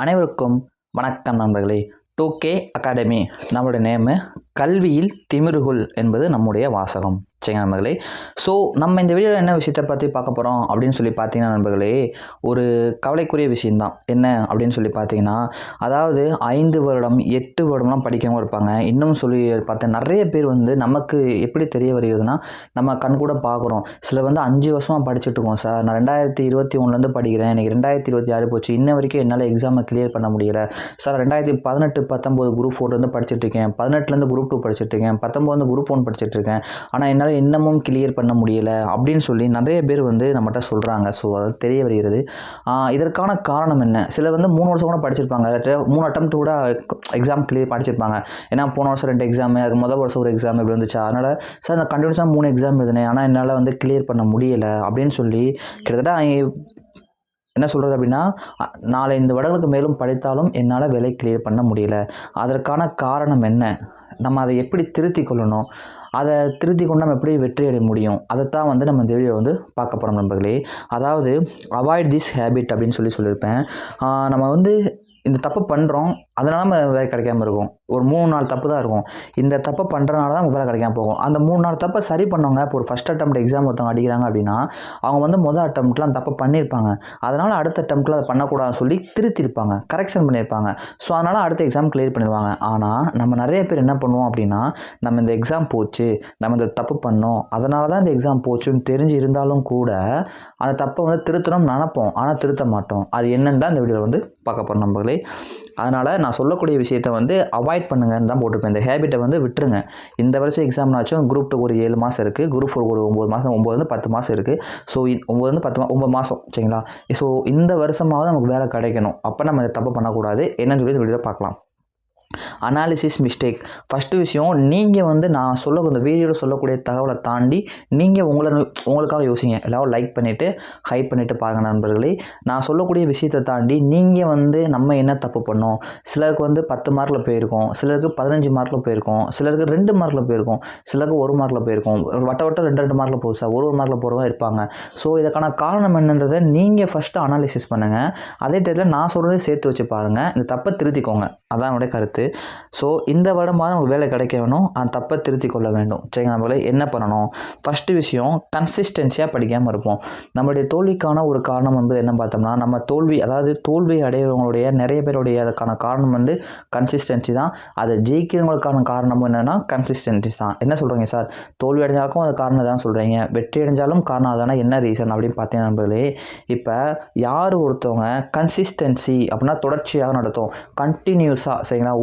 அனைவருக்கும் வணக்கம் நண்பர்களே. 2K அகாடமி நம்மளுடைய நேமு. கல்வியில் திமிருகுல் என்பது நம்முடைய வாசகம். சரிங்க நண்பர்களே. ஸோ நம்ம இந்த வீடியோவில் என்ன விஷயத்தை பற்றி பார்க்க போகிறோம் அப்படின்னு சொல்லி பார்த்தீங்கன்னா நண்பர்களே, ஒரு கவலைக்குரிய விஷயந்தான். என்ன அப்படின்னு சொல்லி பார்த்தீங்கன்னா, அதாவது 5 வருடம் 8 வருடம்லாம் படிக்கிறவங்க இருப்பாங்க. இன்னும் சொல்லி பார்த்தா நிறைய பேர் நமக்கு எப்படி தெரிய வருகிறதுனா, நம்ம கண் கூட பார்க்குறோம். சிலர் 5 வருஷமாக படிச்சுட்டு இருக்கோம் சார், நான் 2021 படிக்கிறேன், எனக்கு 2026 போச்சு, இன்ன வரைக்கும் என்னால் எக்ஸாமை கிளியர் பண்ண முடியல சார். 2018 19 குரூப் 4 படிச்சுட்டு இருக்கேன், 18 குரூப் 2 படிச்சுட்டு இருக்கேன், 19 குரூப் 1 படிச்சுட்டு இருக்கேன், ஆனால் என்னால் இன்னமும் கிளியர் பண்ண முடியல அப்படின்னு சொல்லி நிறைய பேர் நம்மகிட்ட சொல்கிறாங்க. ஸோ அது தெரிய வருகிறது. இதற்கான காரணம் என்ன? சிலர் 3 வருஷம் கூட படிச்சிருப்பாங்க, 3 அட்டம்ப்ட் கூட எக்ஸாம் கிளியர் படிச்சிருப்பாங்க. ஏன்னா போன வருஷம் 2 எக்ஸாமு, அதுக்கு முதல் வருஷம் ஒரு எக்ஸாம் இப்படி வந்துச்சு, அதனால் சார் நான் கண்டினியூஸாக 3 எக்ஸாம் எழுதினேன், ஆனால் என்னால் கிளியர் பண்ண முடியலை அப்படின்னு சொல்லி கிட்டத்தட்ட என்ன சொல்கிறது அப்படின்னா, 4-5 வருடங்களுக்கு மேலும் படித்தாலும் என்னால் வேலை கிளியர் பண்ண முடியல. அதற்கான காரணம் என்ன? நம்ம அதை எப்படி திருத்தி கொள்ளணும்? அதை திருத்தி கொண்டு நம்ம எப்படி வெற்றி அடைய முடியும்? அதைத்தான் நம்ம இந்த வீடியோ பார்க்க போகிறோம் நண்பர்களே. அதாவது அவாய்ட் திஸ் ஹேபிட் அப்படின்னு சொல்லியிருப்பேன். நம்ம இந்த தப்பு பண்ணுறோம், அதனால நம்ம வேலை கிடைக்காம இருக்கும். ஒரு 3-4 தப்பு தான் இருக்கும். இந்த தப்பை பண்ணுறனால தான் நமக்கு வேலை கிடைக்காம போகும். அந்த 3-4 தப்பை சரி பண்ணவங்க, இப்போ ஒரு ஃபஸ்ட் அட்டெம்ப்ட் எக்ஸாம் ஒருத்தவங்க அடிக்கிறாங்க அப்படின்னா, அவங்க முதல் அட்டெம்ப்ட்லாம் அந்த தப்பை பண்ணியிருப்பாங்க. அதனால் அடுத்த அட்டெம்ப்ட்டில் அதை பண்ணக்கூடாதுன்னு சொல்லி திருத்திருப்பாங்க, கரெக்ஷன் பண்ணியிருப்பாங்க. ஸோ அதனால் அடுத்த எக்ஸாம் கிளியர் பண்ணிடுவாங்க. ஆனால் நம்ம நிறைய பேர் என்ன பண்ணுவோம் அப்படின்னா, நம்ம இந்த எக்ஸாம் போச்சு, நம்ம இந்த தப்பு பண்ணோம், அதனால தான் இந்த எக்ஸாம் போச்சுன்னு தெரிஞ்சு இருந்தாலும் கூட அந்த தப்பை திருத்தணும்னு நினைப்போம், ஆனால் திருத்த மாட்டோம். அது என்னன்னு தான் இந்த வீடியோவில் பார்க்க போகிறோம் நண்பர்களே. அதனால் நான் சொல்லக்கூடிய விஷயத்தை அவாய்ட் பண்ணுங்கன்னு தான் போட்டிருப்பேன். இந்த ஹேபிட்டை விட்டுருங்க. இந்த வருஷம் எக்ஸாம்னாச்சும் குரூப் 2 ஒரு 7 மாதம் இருக்குது, குரூப் 4 ஒரு 9 மாதம், 9-10 மாதம் இருக்குது. ஸோ 9 மாதம் சரிங்களா. ஸோ இந்த வருஷமாவது நமக்கு வேலை கிடைக்கணும். அப்போ நம்ம இந்த தப்பு பண்ணக்கூடாது. என்னன்னு சொல்லி இந்த வீடியோவில் பார்க்கலாம். Analysis mistake. ஃபஸ்ட்டு விஷயம், நீங்கள் நான் இந்த வீடியோவில் சொல்லக்கூடிய தகவலை தாண்டி நீங்கள் உங்களுக்காக யோசிங்க. எல்லோரும் லைக் பண்ணிவிட்டு ஹைப் பண்ணிவிட்டு பாருங்கள் நண்பர்களே. நான் சொல்லக்கூடிய விஷயத்தை தாண்டி நீங்கள் நம்ம என்ன தப்பு பண்ணோம். சிலருக்கு 10 மார்க்கில் போயிருக்கோம், சிலருக்கு 15 மார்க்கில் போயிருக்கோம், சிலருக்கு 2 மார்க்கில் போயிருக்கோம், சிலருக்கு 1 மார்க்கில் போயிருக்கோம், வட்ட 2 மார்க்கில் போகுது சார், ஒரு மார்க்கில் போகிறவங்க இருப்பாங்க. ஸோ இதுக்கான காரணம் என்னன்றதை நீங்கள் ஃபஸ்ட்டு அனாலிசிஸ் பண்ணுங்கள். அதே டயத்தில் நான் சொல்கிறதே சேர்த்து வச்சு பாருங்கள். இந்த தப்பை திருத்திக்கோங்க, அதான் என்னுடைய கருத்து. ஸோ இந்த வருடமாக நமக்கு வேலை கிடைக்க வேணும், அந்த தப்பை திருத்தி கொள்ள வேண்டும். சரிங்க நம்மளே என்ன பண்ணணும்? ஃபஸ்ட்டு விஷயம், கன்சிஸ்டன்சியாக படிக்காமல் இருப்போம். நம்மளுடைய தோல்விக்கான ஒரு காரணம் என்ன பார்த்தோம்னா, நம்ம தோல்வி அடைகிறவங்களுடைய நிறைய பேருடைய அதுக்கான காரணம் கன்சிஸ்டன்சி தான். அதை ஜெயிக்கிறவங்களுக்கான காரணமும் என்னென்னா கன்சிஸ்டன்சி தான். என்ன சொல்கிறீங்க சார், தோல்வி அடைஞ்சாலும் அது காரணம் தான் சொல்கிறீங்க, வெற்றி அடைஞ்சாலும் காரணம் அதானா, என்ன ரீசன் அப்படின்னு பார்த்தீங்கன்னா நண்பர்களே, இப்போ யார் ஒருத்தவங்க கன்சிஸ்டன்சி அப்படின்னா தொடர்ச்சியாக நடத்தும், கண்டினியூஸாக சரிங்களா,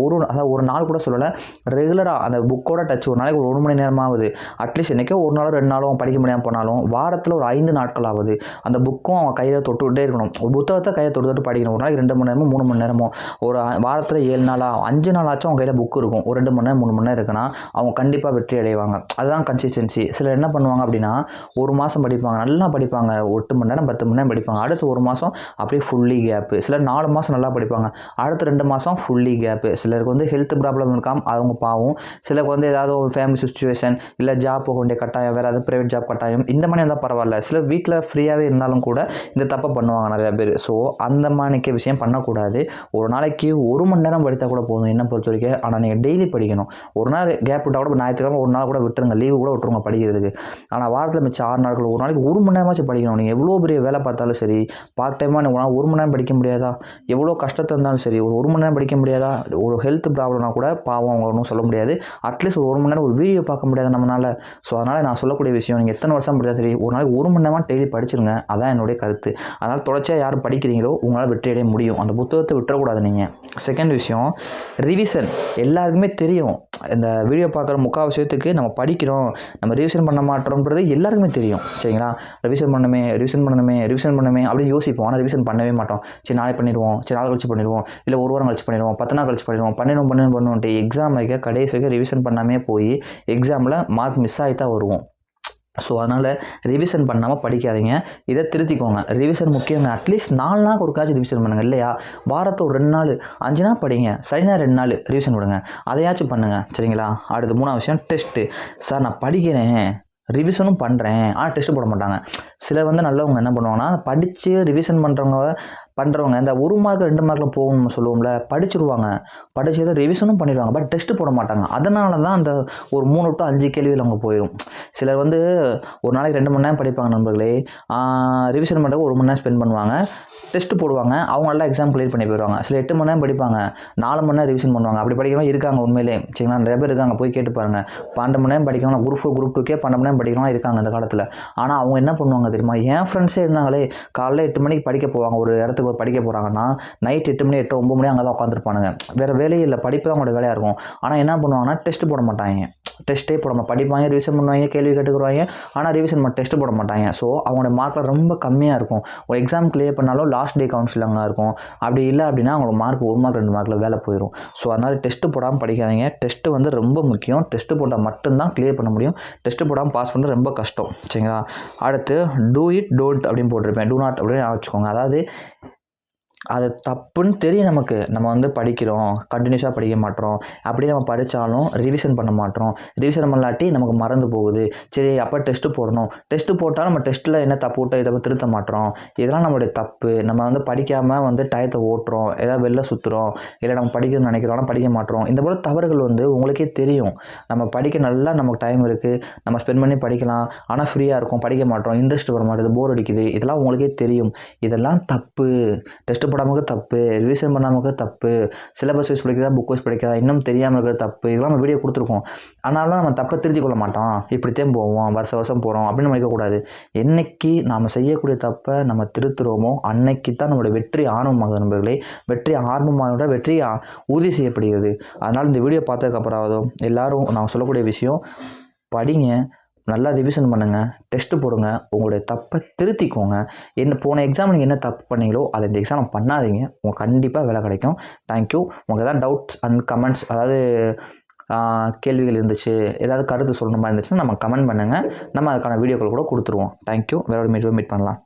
ஒரு நாள் கூட சொல்லலை, ரெகுலராக அந்த புக்கோட டச், ஒரு நாளைக்கு ஒரு 1 மணி நேரமாகுது, அட்லீஸ்ட் என்றைக்கோ ஒரு நாளோ 2 நாளோ படிக்க முடியாமல் போனாலும் வாரத்தில் ஒரு 5 நாட்கள் ஆகுது அந்த புக்கும் அவன் கையில் தொட்டுக்கிட்டே இருக்கணும். புத்தகத்தை கையை தொட்டு படிக்கணும். ஒரு நாளைக்கு 2 மணி நேரமோ 3 மணி நேரமோ, ஒரு வாரத்தில் 7 நாளாக 5 நாளாச்சும் அவங்க கையில் புக்கு இருக்கும். ஒரு 2 மணி நேரம் 3 மணி நேரம் இருக்குன்னா அவங்க கண்டிப்பாக வெற்றி அடைவாங்க. அதுதான் கன்சிஸ்டன்சி. சிலர் என்ன பண்ணுவாங்க அப்படின்னா, ஒரு மாதம் படிப்பாங்க, நல்லா படிப்பாங்க, 8 மணி நேரம் 10 மணி நேரம் படிப்பாங்க, அடுத்து ஒரு மாதம் அப்படியே ஃபுல்லி கேப்பு. சிலர் 4 மாதம் நல்லா படிப்பாங்க, அடுத்த 2 மாதம் ஃபுல்லி கேப்பு. சிலருக்கு ஹெல்த் ப்ராப்ளம் இருக்காம அவங்க பாவம், சிலருக்கு ஏதாவது ஒரு ஃபேமிலி சுச்சுவேஷன், இல்லை ஜாப் போக வேண்டிய கட்டாயம், வேறு ஏதாவது ப்ரைவேட் ஜாப் கட்டாயம், இந்த மாதிரி இருந்தால் பரவாயில்ல. சிலர் வீட்டில் ஃப்ரீயாகவே இருந்தாலும் கூட இந்த தப்பை பண்ணுவாங்க நிறையா பேர். ஸோ அந்த மாதிரிக்க விஷயம் பண்ணக்கூடாது. ஒரு நாளைக்கு 1 மணி நேரம் படித்தால் கூட போதும் என்னை பொறுத்த வரைக்கும். ஆனால் நீங்கள் டெய்லி படிக்கணும். ஒரு நாள் கேப் விட்டால் கூட, ஞாயிற்றுக்கிழமை ஒரு நாள் கூட விட்டுருங்க, லீவு கூட விட்டுருங்க படிக்கிறதுக்கு. ஆனால் வாரத்தில் மிச்சம் 6 நாட்கள் ஒரு நாளைக்கு 1 மணி நேரமாச்சும் படிக்கணும். நீங்கள் எவ்வளோ பெரிய வேலை பார்த்தாலும் சரி, பார்ட் டைமாக 1 மணி நேரம் படிக்க முடியாதா? எவ்வளோ கஷ்டத்தை இருந்தாலும் சரி, ஒரு 1 மணி நேரம் படிக்க முடியாதா? ஒரு ஹெல்த் ப்ராப்ளம்னா கூட பாவம் அவங்க ஒன்றும் சொல்ல முடியாது, அட்லீஸ்ட் ஒரு 1 மணி நேரம் ஒரு வீடியோ பார்க்க முடியாது நம்மளால். ஸோ அதனால் நான் சொல்லக்கூடிய விஷயம், நீங்கள் எத்தனை வருஷம் படித்தா சரி, ஒரு நாளைக்கு 1 மணி நேரமாக டெய்லி படிச்சிருங்க. அதான் என்னுடைய கருத்து. அதனால் தொடர்ச்சியாக யார் படிக்கிறீங்களோ உங்களால் வெற்றி அடைய முடியும். அந்த புத்தகத்தை விட்டுறக்கூடாது நீங்கள். செகண்ட் விஷயம், ரிவிஷன். எல்லாருக்குமே தெரியும், இந்த வீடியோ பார்க்குற முக்கால் விஷயத்துக்கு நம்ம படிக்கிறோம், நம்ம ரிவிஷன் பண்ண மாட்டோம்ன்றது எல்லாருக்குமே தெரியும். சரிங்களா, ரிவிஷன் பண்ணணுமே அப்படின்னு யோசிப்போம், ஆனால் ரிவிஷன் பண்ணவே மாட்டோம். சரி நாளை பண்ணிடுவோம், சரி நாள் கழிச்சு பண்ணிடுவோம், இல்லை ஒரு வாரம் கழிச்சு பண்ணிடுவோம், 10 நாள் கழிச்சு பண்ணிடுவோம், எக்ஸாம் வைக்க கடைசி வரைக்கும் ரிவிஷன் பண்ணாமே போய் எக்ஸாமில் மார்க் மிஸ் ஆகி தான் வருவோம். ஸோ அதனால் ரிவிஷன் பண்ணாமல் படிக்காதீங்க, இதை திருத்திக்கோங்க. ரிவிஷன் முக்கியங்க. அட்லீஸ்ட் 4 நாள் ஒருக்காச்சும் ரிவிஷன் பண்ணுங்கள். இல்லையா, வாரத்தை ஒரு 2 நாள் 5 நாள் படிங்க, சரினா 2 நாள் ரிவிஷன் விடுங்க, அதையாச்சும் பண்ணுங்கள். சரிங்களா. அடுத்து 3ஆவது விஷயம், டெஸ்ட்டு. சார் நான் படிக்கிறேன், ரிவிஷனும் பண்ணுறேன், ஆனால் டெஸ்ட்டு போட மாட்டாங்க. சிலர் நல்லவங்க என்ன பண்ணுவாங்கன்னா, படித்து ரிவிஷன் பண்ணுறவங்க பண்ணுறவங்க இந்த 1 மார்க் 2 மார்க்கில் போகணும்னு சொல்லுவோம்ல, படிச்சிருவாங்க, படிச்சதை ரிவிஷனும் பண்ணிடுவாங்க, பட் டெஸ்ட்டு போட மாட்டாங்க. அதனால தான் அந்த ஒரு 3 to 5 கேள்விகள் அங்கே போயிடும். சிலர் வந்து ஒரு நாளைக்கு 2 மணி நேரம் படிப்பாங்க நண்பர்களே, ரிவிஷன் பண்ணுறதுக்கு 1 மணி நேரம் ஸ்பெண்ட் பண்ணுவாங்க, டெஸ்ட்டு போடுவாங்க, அவங்க நல்லா எக்ஸாம் கிளியர் பண்ணி போயிடுவாங்க. சில 8 மணி நேரம் படிப்பாங்க, 4 மணி நேரம் ரிவிஷன் பண்ணுவாங்க. அப்படி படிக்கிறவங்க இருக்காங்க உண்மையிலே, சரிங்களா? நிறைய பேர் இருக்காங்க, போய் கேட்டு பாருங்கள். 12 மணி நேரம் படிக்கிறவங்க, குரூப் 4 குரூப் 2கே 12 மணி நேரம் படிக்கிறவங்க இருக்காங்க இந்த காலத்தில். ஆனால் அவங்க என்ன பண்ணுவாங்க தெரியுமா? என் ஃப்ரெண்ட்ஸே இருந்தாங்களே, காலைல 8 மணிக்கு படிக்க போவாங்க, ஒரு இடத்துக்கு படிக்க போகிறாங்கன்னா நைட் 8 மணி 8 9 மணி அங்கே தான் உட்காந்துருப்பானுங்க. வேறு வேலையே இல்லை, படிப்பு தான் அவங்களோட வேலையாக இருக்கும். ஆனால் என்ன பண்ணுவாங்கன்னா டெஸ்ட்டு போட மாட்டாங்க, டெஸ்ட்டே போடாமல் படிப்பாங்க, ரிவிஷன் பண்ணுவாங்க, கேள்வி கேட்டுக்குருவாங்க, ஆனால் ரிவிஷன் டெஸ்ட்டு போட மாட்டாங்க. ஸோ அவங்களோட மார்க்கில் ரொம்ப கம்மியாக இருக்கும். ஒரு எக்ஸாம் கிளியர் பண்ணாலும் லாஸ்ட் டே கவுன்சிலிங்காக இருக்கும். அப்படி இல்லை அப்படின்னா அவங்களோட மார்க் 1 மார்க் 2 மார்க்கில் வேலை போயிடும். ஸோ அதனால் டெஸ்ட்டு போடாமல் படிக்காதீங்க. டெஸ்ட்டு வந்து ரொம்ப முக்கியம். டெஸ்ட்டு போட்டால் மட்டும்தான் கிளியர் பண்ண முடியும். டெஸ்ட்டு போடாமல் பாஸ் பண்ணுறது ரொம்ப கஷ்டம், சரிங்களா? அடுத்து டூ இட் டோன்ட் அப்படின்னு போட்டிருப்பேன், டூ நாட் அப்படின்னு வச்சுக்கோங்க. அதாவது அது தப்புன்னு தெரியும் நமக்கு, நம்ம வந்து படிக்கிறோம், கண்டினியூஸாக படிக்க மாட்டோம், அப்படியே நம்ம படித்தாலும் ரிவிஷன் பண்ண மாட்டோம், ரிவிஷன் பண்ணலாட்டி நமக்கு மறந்து போகுது. சரி அப்போ டெஸ்ட்டு போடணும், டெஸ்ட்டு போட்டாலும் நம்ம டெஸ்ட்டில் என்ன தப்பு விட்டோம் இதை திருத்த மாட்டோம், இதெல்லாம் நம்மளுடைய தப்பு. நம்ம வந்து படிக்காமல் வந்து டயத்தை ஓட்டுறோம், ஏதாவது வெளில சுற்றுறோம், இல்லை நம்ம படிக்கணும்னு நினைக்கிறோம் ஆனால் படிக்க மாட்டோம். இந்த போல் தவறுகள் வந்து உங்களுக்கே தெரியும். நம்ம படிக்க நல்லா நமக்கு டைம் இருக்குது, நம்ம ஸ்பெண்ட் பண்ணி படிக்கலாம், ஆனால் ஃப்ரீயாக இருக்கும், படிக்க மாட்டோம், இன்ட்ரெஸ்ட் வர மாட்டேது, போர் அடிக்குது, இதெல்லாம் உங்களுக்கே தெரியும். இதெல்லாம் தப்பு. டெஸ்ட்டு போடாமல் தப்பு, ரிவிஷன் பண்ணாமல் தப்பு, சிலபஸ் வைஸ் படிக்கிறதா புக் வைஸ் படிக்கிறதா இன்னும் தெரியாமல் இருக்கிற தப்பு, இதெல்லாம் நம்ம வீடியோ கொடுத்துருக்கோம். ஆனாலும் நம்ம தப்பை திருத்திக் கொள்ள மாட்டோம், இப்படித்தான் போவோம், வருஷம் போகிறோம் அப்படின்னு நம்ம நினைக்கக்கூடாது. என்னைக்கு நாம் செய்யக்கூடிய தப்பை நம்ம திருத்துகிறோமோ அன்னைக்கு தான் நம்மளோட வெற்றி ஆரம்பமாகுது நண்பர்களே. வெற்றி ஆரம்பமாக வெற்றி உறுதி செய்யப்படுகிறது. அதனால் இந்த வீடியோ பார்த்ததுக்கப்புறம் எல்லோரும் நான் சொல்லக்கூடிய விஷயம், படிங்க, நல்லா ரிவிஷன் பண்ணுங்கள், டெஸ்ட்டு போடுங்க, உங்களுடைய தப்பை திருத்திக்கோங்க. போன எக்ஸாம் நீங்கள் என்ன தப்பு பண்ணீங்களோ அதை இந்த எக்ஸாம் பண்ணாதீங்க, உங்களுக்கு கண்டிப்பாக வேலை கிடைக்கும். தேங்க்யூ. உங்களுக்கு எதாவது டவுட்ஸ் அண்ட் கமெண்ட்ஸ், அதாவது கேள்விகள் இருந்துச்சு, ஏதாவது கருத்து சொல்லணுமா இருந்துச்சுன்னா நம்ம கமெண்ட் பண்ணுங்கள், நம்ம அதுக்கான வீடியோக்கள் கூட கொடுத்துருவோம். தேங்க்யூ. வேற ஒரு மீட் பண்ணலாம்.